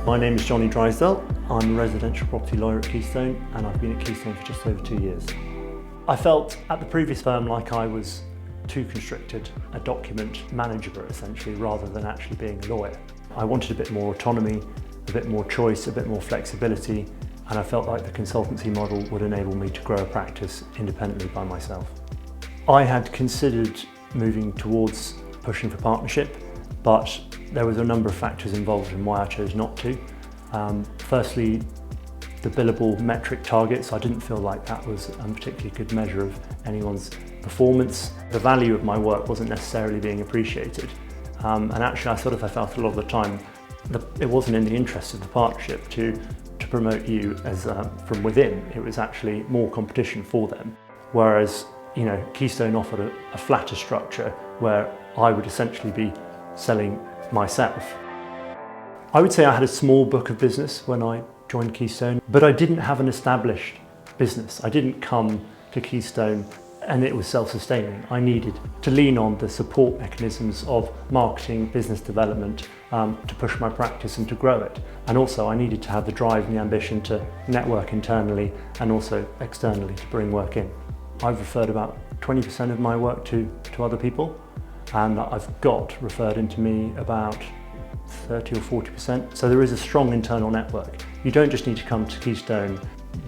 My name is Johnny Drysdale. I'm a residential property lawyer at Keystone, and I've been at Keystone for just over 2 years. I felt at the previous firm like I was too constricted, a document manager essentially, rather than actually being a lawyer. I wanted a bit more autonomy, a bit more choice, a bit more flexibility, and I felt like the consultancy model would enable me to grow a practice independently by myself. I had considered moving towards pushing for partnership, but there was a number of factors involved in why I chose not to. Firstly, the billable metric targets, I didn't feel like that was a particularly good measure of anyone's performance. The value of my work wasn't necessarily being appreciated. And actually I felt a lot of the time that it wasn't in the interest of the partnership to promote you as from within. It was actually more competition for them. Whereas, Keystone offered a flatter structure where I would essentially be selling myself. I would say I had a small book of business when I joined Keystone, but I didn't have an established business. I didn't come to Keystone and it was self-sustaining. I needed to lean on the support mechanisms of marketing, business development to push my practice and to grow it. And also I needed to have the drive and the ambition to network internally and also externally to bring work in. I've referred about 20% of my work to other people, and I've got referred into me about 30 or 40%. So there is a strong internal network. You don't just need to come to Keystone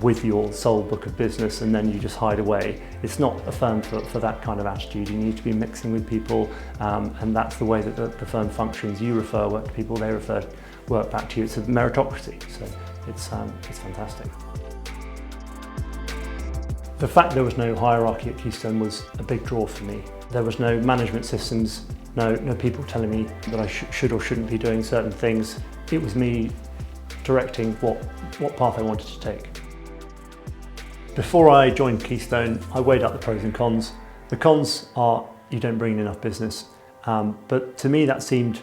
with your sole book of business and then you just hide away. It's not a firm for that kind of attitude. You need to be mixing with people, and that's the way that the firm functions. You refer work to people, they refer work back to you. It's a meritocracy, so it's fantastic. The fact there was no hierarchy at Keystone was a big draw for me. There was no management systems, no people telling me that I should or shouldn't be doing certain things. It was me directing what path I wanted to take. Before I joined Keystone, I weighed up the pros and cons. The cons are you don't bring in enough business, but to me that seemed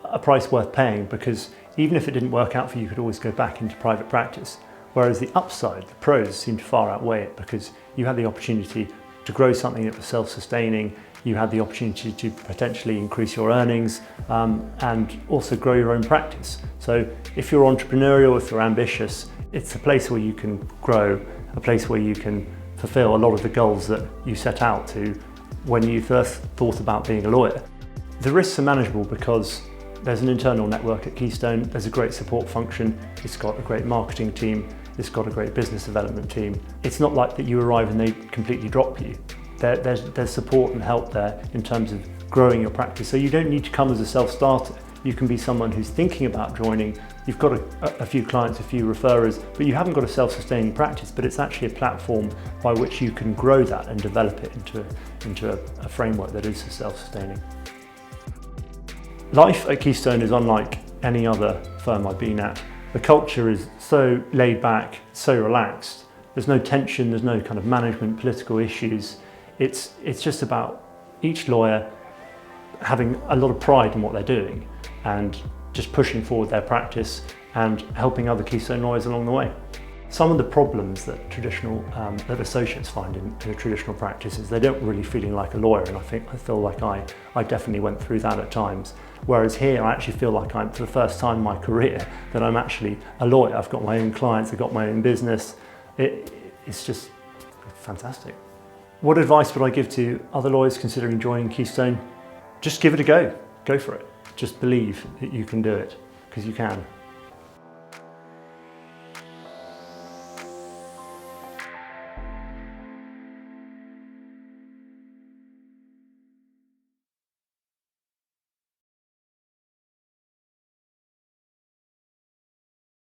a price worth paying, because even if it didn't work out for you, you could always go back into private practice. Whereas the upside, the pros, seemed to far outweigh it, because you had the opportunity to grow something that was self-sustaining, you had the opportunity to potentially increase your earnings and also grow your own practice. So if you're entrepreneurial, if you're ambitious, it's a place where you can grow, a place where you can fulfill a lot of the goals that you set out to when you first thought about being a lawyer. The risks are manageable because there's an internal network at Keystone, there's a great support function, it's got a great marketing team, it's got a great business development team. It's not like that you arrive and they completely drop you. There's support and help there in terms of growing your practice. So you don't need to come as a self-starter. You can be someone who's thinking about joining. You've got a few clients, a few referrers, but you haven't got a self-sustaining practice, but it's actually a platform by which you can grow that and develop it into a framework that is self-sustaining. Life at Keystone is unlike any other firm I've been at. The culture is so laid back, so relaxed. There's no tension, there's no kind of management, political issues. It's just about each lawyer having a lot of pride in what they're doing and just pushing forward their practice and helping other Keystone lawyers along the way. Some of the problems that that associates find in a traditional practice is they don't really feeling like a lawyer, and I feel like I definitely went through that at times. Whereas here I actually feel like I'm, for the first time in my career, that I'm actually a lawyer. I've got my own clients, I've got my own business. It's just fantastic. What advice would I give to other lawyers considering joining Keystone? Just give it a go. Go for it. Just believe that you can do it, because you can.